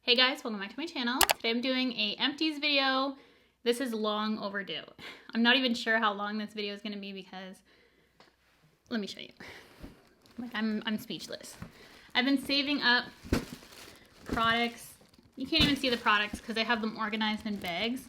Hey guys, welcome back to my channel. Today I'm doing a empties video. This is long overdue. I'm not even sure how long this video is going to be because, let me show you. Like I'm speechless. I've been saving up products. You can't even see the products because I have them organized in bags.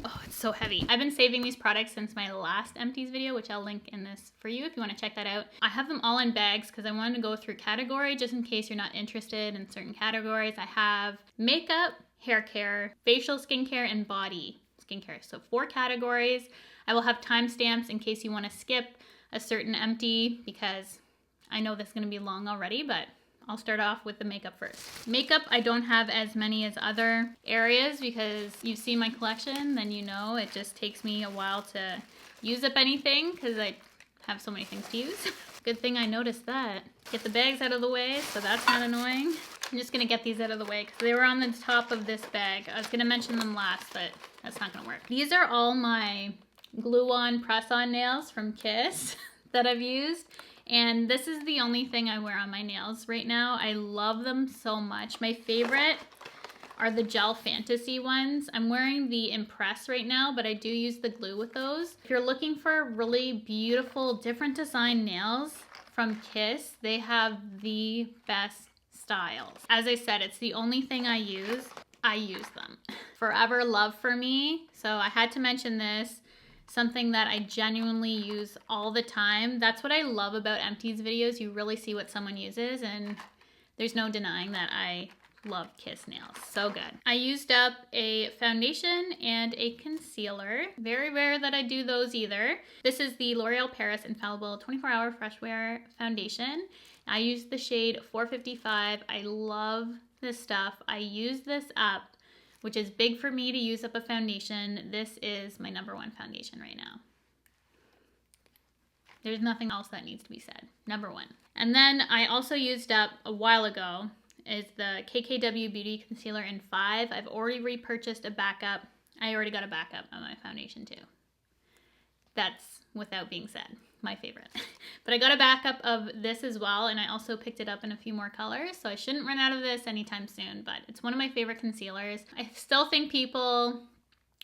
Oh, it's so heavy. I've been saving these products since my last empties video, which I'll link in this for you if you want to check that out. I have them all in bags because I wanted to go through category just in case you're not interested in certain categories. I have makeup, hair care, facial skincare, and body skincare. So 4 categories. I will have timestamps in case you want to skip a certain empty because I know this is going to be long already, but I'll start off with the makeup first. Makeup, I don't have as many as other areas because you've seen my collection, then you know it just takes me a while to use up anything because I have so many things to use. Good thing I noticed that. Get the bags out of the way, so that's not annoying. I'm just gonna get these out of the way because they were on the top of this bag. I was gonna mention them last, but that's not gonna work. These are all my glue-on, press-on nails from Kiss that I've used. And this is the only thing I wear on my nails right now. I love them so much. My favorite are the Gel Fantasy ones. I'm wearing the Impress right now, but I do use the glue with those. If you're looking for really beautiful, different design nails from Kiss, they have the best styles. As I said, it's the only thing I use. I use them. Forever Love for me. So I had to mention this. Something that I genuinely use all the time. That's what I love about empties videos. You really see what someone uses, and there's no denying that I love Kiss nails. So good. I used up a foundation and a concealer. Very rare that I do those either. This is the L'Oreal Paris Infallible 24-Hour Fresh Wear Foundation. I used the shade 455. I love this stuff. I use this up, which is big for me to use up a foundation. This is my #1 foundation right now. There's nothing else that needs to be said. #1. And then I also used up a while ago is the KKW Beauty Concealer in 5. I've already repurchased a backup. I already got a backup on my foundation too. That's without being said. My favorite. But I got a backup of this as well, and I also picked it up in a few more colors, so I shouldn't run out of this anytime soon, but it's one of my favorite concealers. I still think people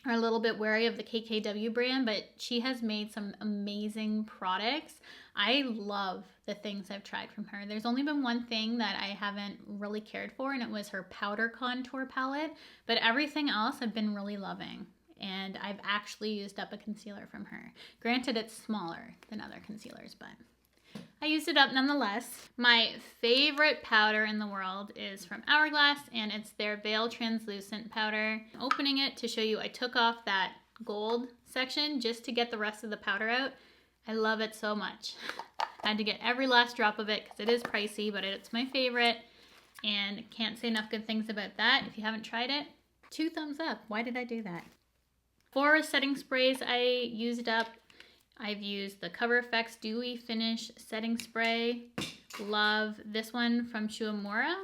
are a little bit wary of the KKW brand, but she has made some amazing products. I love the things I've tried from her. There's only been one thing that I haven't really cared for, and it was her powder contour palette, but everything else I've been really loving. And I've actually used up a concealer from her. Granted, it's smaller than other concealers, but I used it up nonetheless. My favorite powder in the world is from Hourglass, and it's their Veil Translucent Powder. I'm opening it to show you I took off that gold section just to get the rest of the powder out. I love it so much. I had to get every last drop of it because it is pricey, but it's my favorite, and can't say enough good things about that. If you haven't tried it, 2 thumbs up. Why did I do that? 4 setting sprays I used up. I've used the CoverFX Dewy Finish Setting Spray. Love this one from Shu Uemura,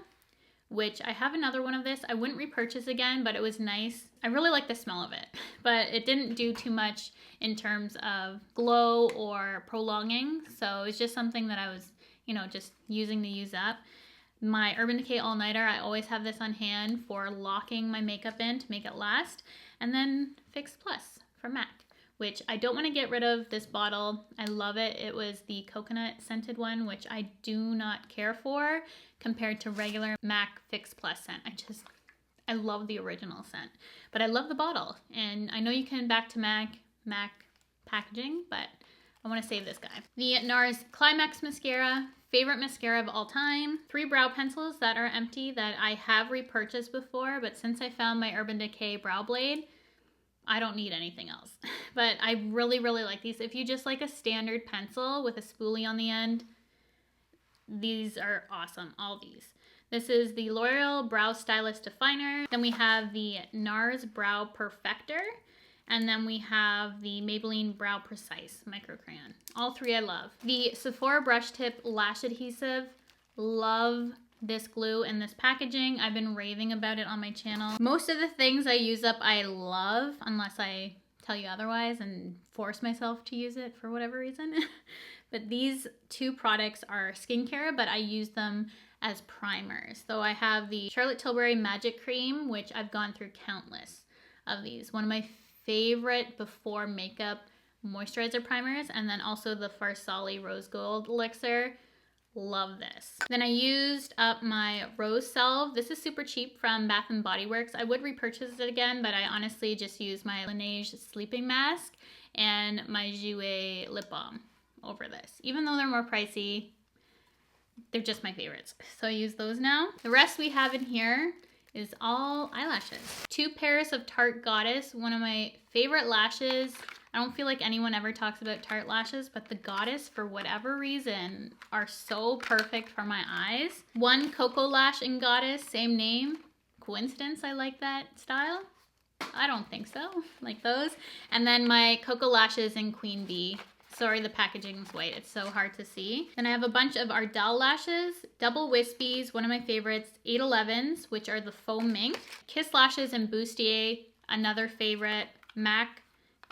which I have another one of this. I wouldn't repurchase again, but it was nice. I really like the smell of it, but it didn't do too much in terms of glow or prolonging. So it's just something that I was, just using to use up. My Urban Decay All Nighter, I always have this on hand for locking my makeup in to make it last. And then Fix Plus from MAC, which I don't want to get rid of this bottle. I love it. It was the coconut scented one, which I do not care for compared to regular MAC Fix Plus scent. I love the original scent, but I love the bottle. And I know you can back to MAC packaging, but I want to save this guy. The NARS Climax Mascara. Favorite mascara of all time. 3 brow pencils that are empty that I have repurchased before, but since I found my Urban Decay brow blade, I don't need anything else. But I really, really like these. If you just like a standard pencil with a spoolie on the end, these are awesome, all these. This is the L'Oreal Brow Stylist Definer. Then we have the NARS Brow Perfector. And then we have the Maybelline Brow Precise Micro Crayon. All 3 I love. The Sephora Brush Tip Lash Adhesive. Love this glue and this packaging. I've been raving about it on my channel. Most of the things I use up I love, unless I tell you otherwise and force myself to use it for whatever reason. But these 2 products are skincare, but I use them as primers. So I have the Charlotte Tilbury Magic Cream, which I've gone through countless of these. One of my favorite before makeup moisturizer primers, and then also the Farsali Rose Gold Elixir. Love this. Then I used up my Rose Salve. This is super cheap from Bath & Body Works. I would repurchase it again, but I honestly just used my Laneige Sleeping Mask and my Jouer Lip Balm over this. Even though they're more pricey, they're just my favorites. So I use those now. The rest we have in here is all eyelashes. 2 pairs of Tarte Goddess, one of my favorite lashes. I don't feel like anyone ever talks about Tarte lashes, but the Goddess, for whatever reason, are so perfect for my eyes. 1 KOKO lash in Goddess, same name. Coincidence I like that style? I don't think so. Like those. And then my KOKO lashes in Queen Bee. Sorry, the packaging's white. It's so hard to see. Then I have a bunch of Ardell lashes, double Wispies, one of my favorites, 811s, which are the Faux Mink. Kiss lashes in Bustier, another favorite. MAC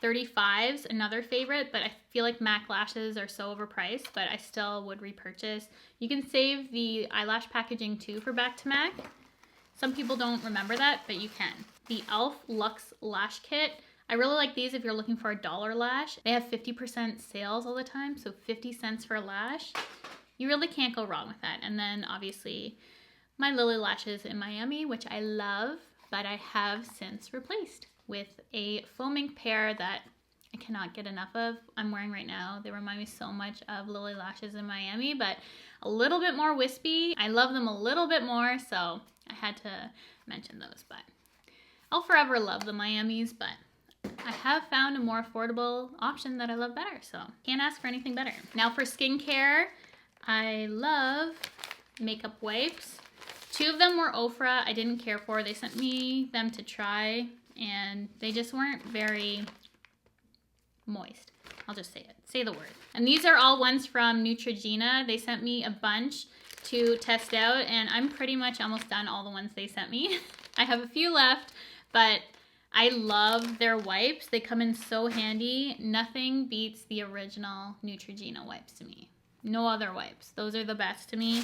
35s, another favorite, but I feel like MAC lashes are so overpriced, but I still would repurchase. You can save the eyelash packaging too for back to MAC. Some people don't remember that, but you can. The e.l.f. Luxe Lash Kit. I really like these if you're looking for a dollar lash. They have 50% sales all the time, so 50 cents for a lash. You really can't go wrong with that. And then obviously my Lilly lashes in Miami, which I love, but I have since replaced with a Faux Mink pair that I cannot get enough of. I'm wearing right now. They remind me so much of Lilly lashes in Miami, but a little bit more wispy. I love them a little bit more, so I had to mention those. But I'll forever love the Miamis, but I have found a more affordable option that I love better, so can't ask for anything better. Now for skincare, I love makeup wipes. 2 of them were Ofra. I didn't care for. They sent me them to try, and they just weren't very moist. I'll just say it. Say the word. And these are all ones from Neutrogena. They sent me a bunch to test out, and I'm pretty much almost done all the ones they sent me. I have a few left, but I love their wipes. They come in so handy. Nothing beats the original Neutrogena wipes to me. No other wipes. Those are the best to me.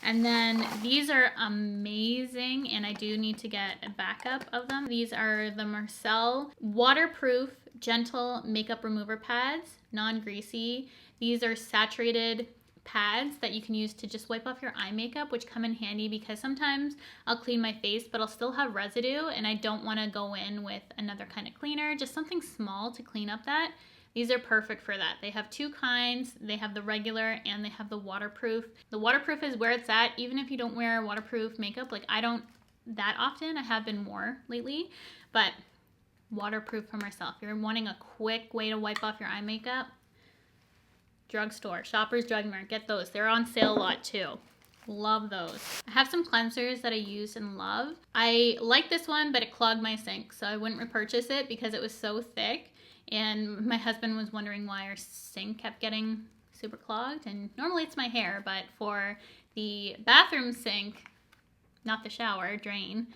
And then these are amazing, and I do need to get a backup of them. These are the Marcel Waterproof Gentle Makeup Remover Pads, non-greasy. These are saturated pads that you can use to just wipe off your eye makeup, which come in handy because sometimes I'll clean my face, but I'll still have residue, and I don't want to go in with another kind of cleaner, just something small to clean up that. These are perfect for that. They have 2 kinds. They have the regular and they have the waterproof. The waterproof is where it's at, even if you don't wear waterproof makeup. Like, I don't that often. I have been more lately, but waterproof for myself. If you're wanting a quick way to wipe off your eye makeup, drugstore, Shoppers Drug Mart, get those. They're on sale a lot too. Love those. I have some cleansers that I use and love. I like this one, but it clogged my sink, so I wouldn't repurchase it because it was so thick. And my husband was wondering why our sink kept getting super clogged. And normally it's my hair, but for the bathroom sink, not the shower, drain,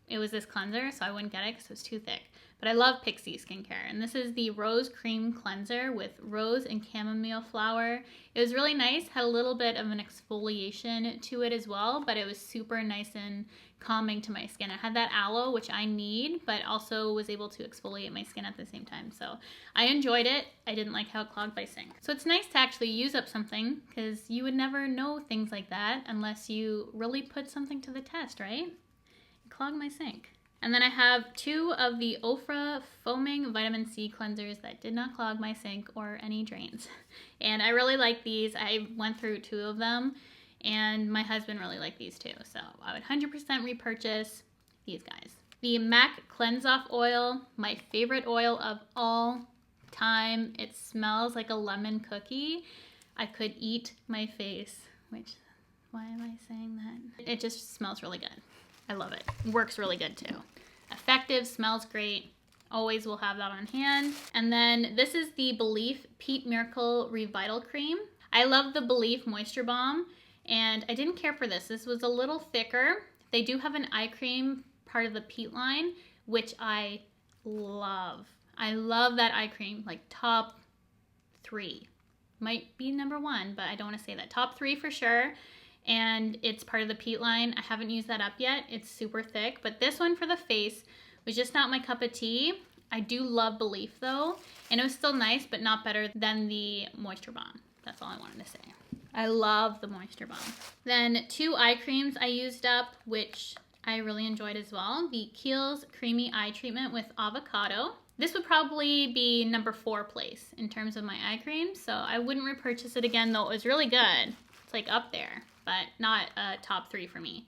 it was this cleanser, so I wouldn't get it because it was too thick. But I love Pixie skincare, and this is the Rose Cream Cleanser with rose and chamomile flower. It was really nice, had a little bit of an exfoliation to it as well, but it was super nice and calming to my skin. It had that aloe, which I need, but also was able to exfoliate my skin at the same time. So I enjoyed it. I didn't like how it clogged my sink. So it's nice to actually use up something, because you would never know things like that unless you really put something to the test, right? It clogged my sink. And then I have 2 of the Ofra Foaming Vitamin C Cleansers that did not clog my sink or any drains. And I really like these. I went through 2 of them, and my husband really liked these too. So I would 100% repurchase these guys. The MAC Cleanse Off Oil, my favorite oil of all time. It smells like a lemon cookie. I could eat my face, which, why am I saying that? It just smells really good. I love it. Works really good too. Effective, smells great. Always will have that on hand. And then this is the Belief Peat Miracle Revital Cream. I love the Belief Moisture Balm, and I didn't care for this. This was a little thicker. They do have an eye cream part of the Peat line, which I love. I love that eye cream, like top 3. Might be number 1, but I don't want to say that. Top 3 for sure. and it's part of the Peat line. I haven't used that up yet. It's super thick, but this one for the face was just not my cup of tea. I do love Belief though, and it was still nice, but not better than the Moisture Bomb. That's all I wanted to say. I love the Moisture Bomb. Then 2 eye creams I used up, which I really enjoyed as well. The Kiehl's Creamy Eye Treatment with Avocado. This would probably be number 4 place in terms of my eye cream, so I wouldn't repurchase it again, though it was really good. It's like up there, but not a top 3 for me.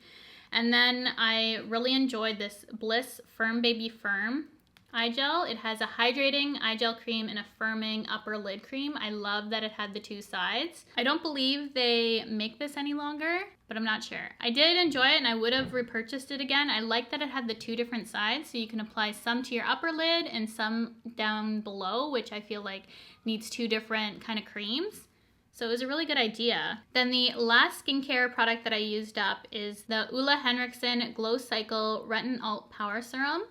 And then I really enjoyed this Bliss Firm Baby Firm eye gel. It has a hydrating eye gel cream and a firming upper lid cream. I love that it had the 2 sides. I don't believe they make this any longer, but I'm not sure. I did enjoy it and I would have repurchased it again. I like that it had the 2 different sides, so you can apply some to your upper lid and some down below, which I feel like needs 2 different kind of creams. So it was a really good idea. Then the last skincare product that I used up is the Ulla Henriksen Glow Cycle Retin Alt Power Serum.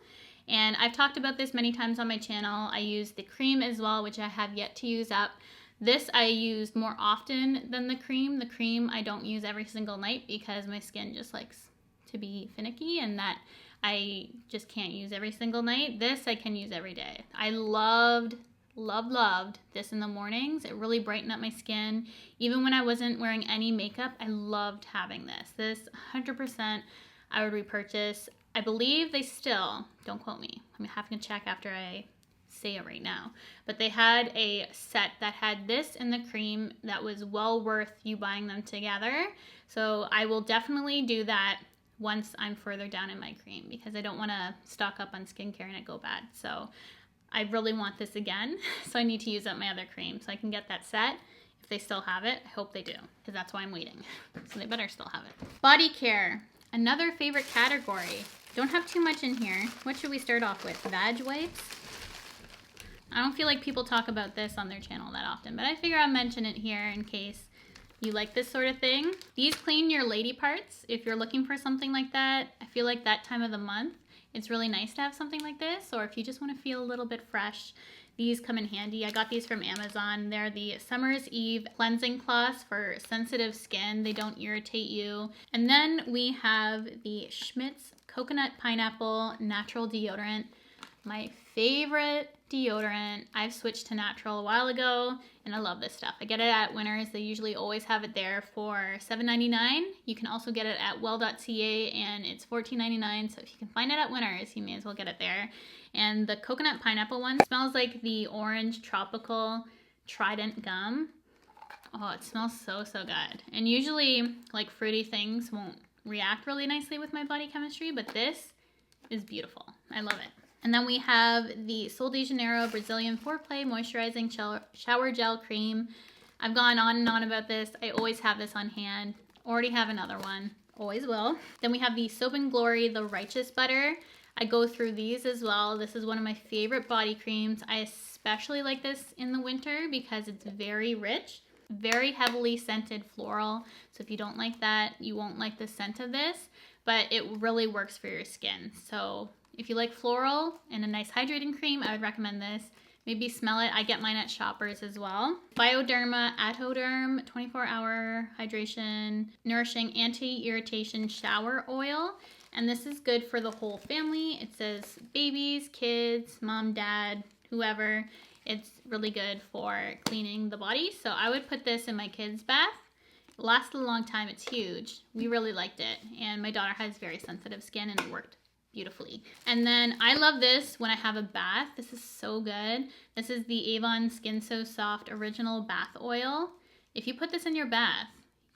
And I've talked about this many times on my channel. I use the cream as well, which I have yet to use up. This I use more often than the cream. The cream I don't use every single night because my skin just likes to be finicky, and that I just can't use every single night. This I can use every day. I loved this in the mornings. It really brightened up my skin. Even when I wasn't wearing any makeup, I loved having this. This 100% I would repurchase. I believe they still, don't quote me, I'm having to check after I say it right now, but they had a set that had this and the cream that was well worth you buying them together. So I will definitely do that once I'm further down in my cream, because I don't want to stock up on skincare and it go bad. So I really want this again, so I need to use up my other cream so I can get that set. If they still have it, I hope they do, because that's why I'm waiting. So they better still have it. Body care, another favorite category. Don't have too much in here. What should we start off with? Vag wipes? I don't feel like people talk about this on their channel that often, but I figure I'll mention it here in case you like this sort of thing. These clean your lady parts. If you're looking for something like that, I feel like that time of the month, it's really nice to have something like this, or if you just want to feel a little bit fresh, these come in handy. I got these from Amazon. They're the Summer's Eve cleansing cloths for sensitive skin. They don't irritate you. And then we have the Schmidt's Coconut Pineapple Natural Deodorant. My favorite deodorant. I've switched to natural a while ago, and I love this stuff. I get it at Winners. They usually always have it there for $7.99. You can also get it at well.ca, and it's $14.99. So if you can find it at Winners, you may as well get it there. And the coconut pineapple one smells like the orange tropical Trident gum. Oh, it smells so, so good. And usually, like, fruity things won't react really nicely with my body chemistry, but this is beautiful. I love it. And then we have the Sol de Janeiro Brazilian Foreplay Moisturizing Shower Gel Cream. I've gone on and on about this. I always have this on hand. Already have another one. Always will. Then we have the Soap & Glory The Righteous Butter. I go through these as well. This is one of my favorite body creams. I especially like this in the winter because it's very rich, very heavily scented floral. So if you don't like that, you won't like the scent of this, but it really works for your skin. So if you like floral and a nice hydrating cream, I would recommend this. Maybe smell it. I get mine at Shoppers as well. Bioderma Atoderm 24-hour hydration, nourishing anti-irritation shower oil. And this is good for the whole family. It says babies, kids, mom, dad, whoever. It's really good for cleaning the body. So I would put this in my kids' bath. It lasted a long time. It's huge. We really liked it. And my daughter has very sensitive skin, and it worked beautifully. And then I love this when I have a bath. This is so good. This is the Avon Skin So Soft Original Bath Oil. If you put this in your bath,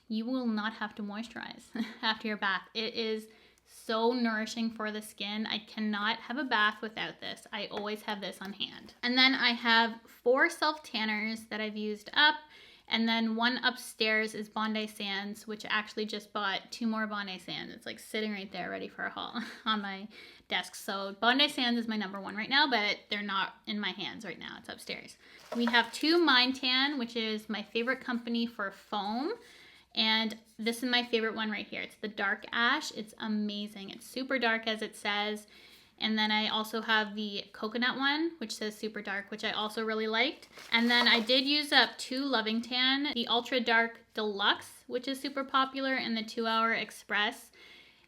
you will not have to moisturize after your bath. It is so nourishing for the skin. I cannot have a bath without this. I always have this on hand. And then I have 4 self-tanners that I've used up. And then one upstairs is Bondi Sands, which I actually just bought 2 more Bondi Sands. It's like sitting right there ready for a haul on my desk. So Bondi Sands is my number 1 right now, but they're not in my hands right now. It's upstairs. We have 2 Mind Tan, which is my favorite company for foam. And this is my favorite one right here. It's the Dark Ash. It's amazing. It's super dark, as it says. And then I also have the coconut one, which says super dark, which I also really liked. And then I did use up 2 Loving Tan, the Ultra Dark Deluxe, which is super popular, and the 2 Hour Express.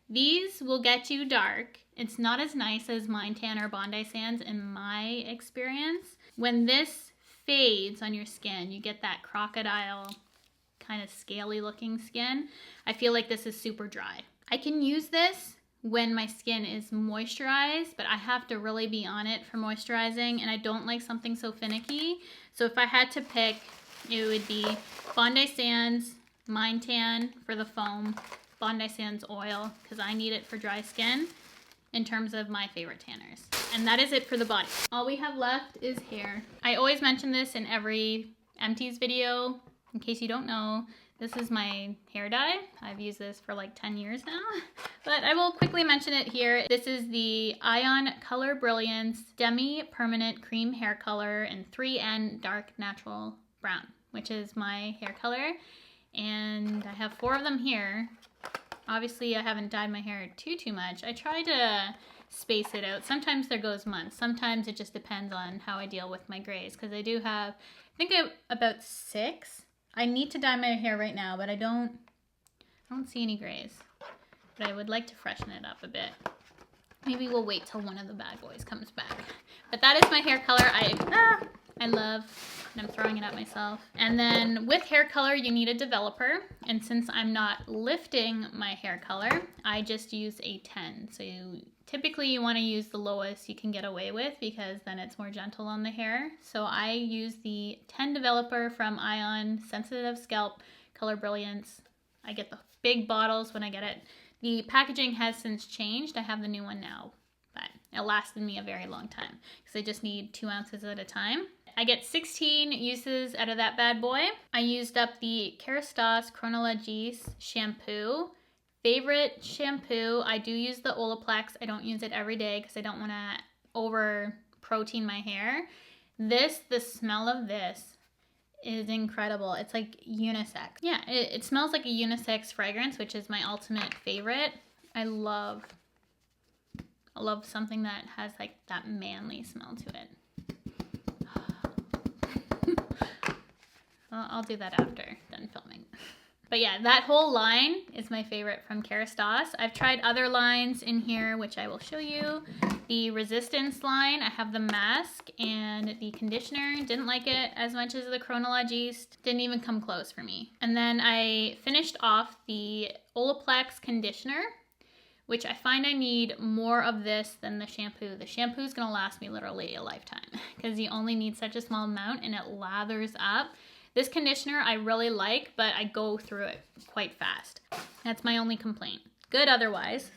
These will get you dark. It's not as nice as Mind Tan or Bondi Sands in my experience. When this fades on your skin, you get that crocodile kind of scaly looking skin. I feel like this is super dry. I can use this when my skin is moisturized, but I have to really be on it for moisturizing, and I don't like something so finicky. So if I had to pick, it would be Bondi Sands, Mind Tan for the foam, Bondi Sands oil, because I need it for dry skin in terms of my favorite tanners. And that is it for the body. All we have left is hair. I always mention this in every empties video. In case you don't know, this is my hair dye. I've used this for like 10 years now, but I will quickly mention it here. This is the Ion Color Brilliance Demi Permanent Cream Hair Color in 3N Dark Natural Brown, which is my hair color. And I have 4 of them here. Obviously, I haven't dyed my hair too much. I try to space it out. Sometimes there goes months. Sometimes it just depends on how I deal with my grays, because I do have, I think about 6. I need to dye my hair right now, but I don't see any grays. But I would like to freshen it up a bit. Maybe we'll wait till one of the bad boys comes back. But that is my hair color I love, and I'm throwing it at myself. And then with hair color, you need a developer. And since I'm not lifting my hair color, I just use a 10. So typically you want to use the lowest you can get away with, because then it's more gentle on the hair. So I use the 10 developer from Ion Sensitive Scalp Color Brilliance. I get the big bottles when I get it. The packaging has since changed. I have the new one now, but it lasted me a very long time because I just need 2 ounces at a time. I get 16 uses out of that bad boy. I used up the Kerastase Chronologies shampoo. Favorite shampoo, I do use the Olaplex. I don't use it every day because I don't want to over protein my hair. The smell of this is incredible. It's like unisex. Yeah, it smells like a unisex fragrance, which is my ultimate favorite. I love something that has like that manly smell to it. I'll do that after done filming. But yeah, that whole line is my favorite from Kerastase. I've tried other lines in here, which I will show you. The Resistance line, I have the mask and the conditioner. Didn't like it as much as the Chronologies. Didn't even come close for me. And then I finished off the Olaplex conditioner, which I find I need more of this than the shampoo. The shampoo is going to last me literally a lifetime because you only need such a small amount and it lathers up. This conditioner I really like, but I go through it quite fast. That's my only complaint. Good otherwise.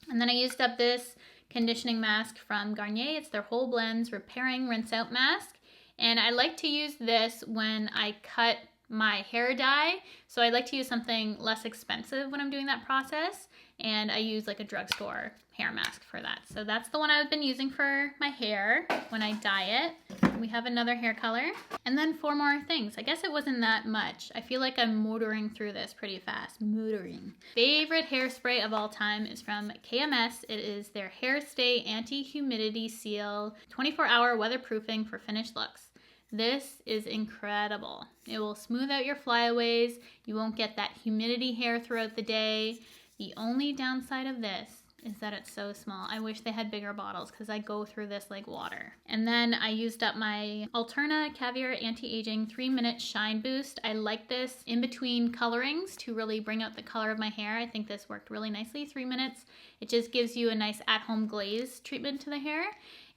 And then I used up this conditioning mask from Garnier. It's their Whole Blends Repairing Rinse Out Mask. And I like to use this when I cut my hair dye. So I like to use something less expensive when I'm doing that process. And I use like a drugstore hair mask for that. So that's the one I've been using for my hair when I dye it. We have another hair color. And then 4 more things. I guess it wasn't that much. I feel like I'm motoring through this pretty fast. Motoring. Favorite hairspray of all time is from KMS. It is their Hairstay Anti-Humidity Seal 24-hour weatherproofing for finished looks. This is incredible. It will smooth out your flyaways. You won't get that humidity hair throughout the day. The only downside of this is that it's so small. I wish they had bigger bottles because I go through this like water. And then I used up my Alterna Caviar Anti-Aging 3-Minute Shine Boost. I like this in between colorings to really bring out the color of my hair. I think this worked really nicely. 3 minutes. It just gives you a nice at-home glaze treatment to the hair.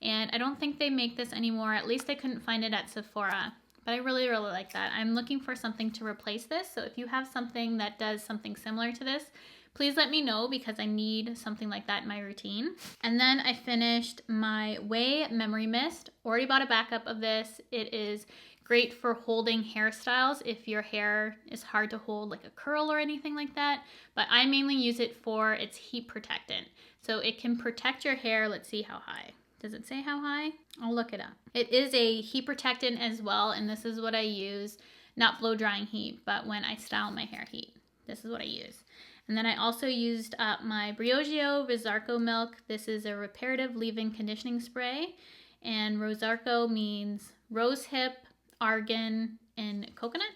And I don't think they make this anymore. At least I couldn't find it at Sephora. But I really, really like that. I'm looking for something to replace this. So if you have something that does something similar to this, please let me know because I need something like that in my routine. And then I finished my Way Memory Mist. Already bought a backup of this. It is great for holding hairstyles if your hair is hard to hold, like a curl or anything like that. But I mainly use it for its heat protectant. So it can protect your hair. Let's see how high. Does it say how high? I'll look it up. It is a heat protectant as well, and this is what I use. Not blow drying heat, but when I style my hair heat. This is what I use. And then I also used up my Briogeo Rosarco Milk. This is a reparative leave-in conditioning spray. And Rosarco means rosehip, argan, and coconut.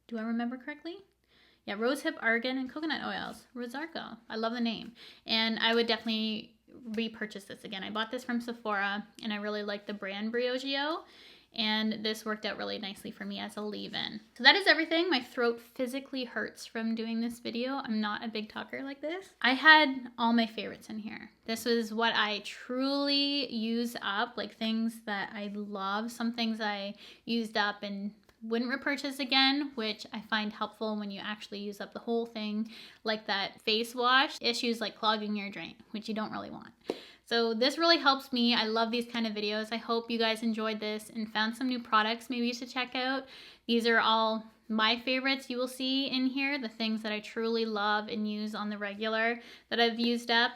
Do I remember correctly? Yeah, rosehip, argan, and coconut oils. Rosarco. I love the name. And I would definitely repurchase this again. I bought this from Sephora, and I really like the brand Briogeo. And this worked out really nicely for me as a leave-in. So that is everything. My throat physically hurts from doing this video. I'm not a big talker like this. I had all my favorites in here. This was what I truly use up, like things that I love. Some things I used up and wouldn't repurchase again, which I find helpful when you actually use up the whole thing, like that face wash. Issues like clogging your drain, which you don't really want. So this really helps me. I love these kind of videos. I hope you guys enjoyed this and found some new products maybe to check out. These are all my favorites you will see in here, the things that I truly love and use on the regular that I've used up.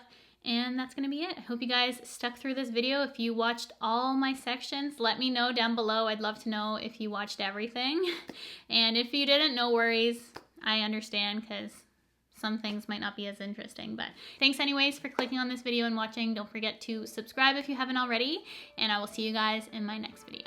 And that's gonna be it. I hope you guys stuck through this video. If you watched all my sections, let me know down below. I'd love to know if you watched everything. And if you didn't, no worries. I understand, because some things might not be as interesting, but thanks anyways for clicking on this video and watching. Don't forget to subscribe if you haven't already, and I will see you guys in my next video.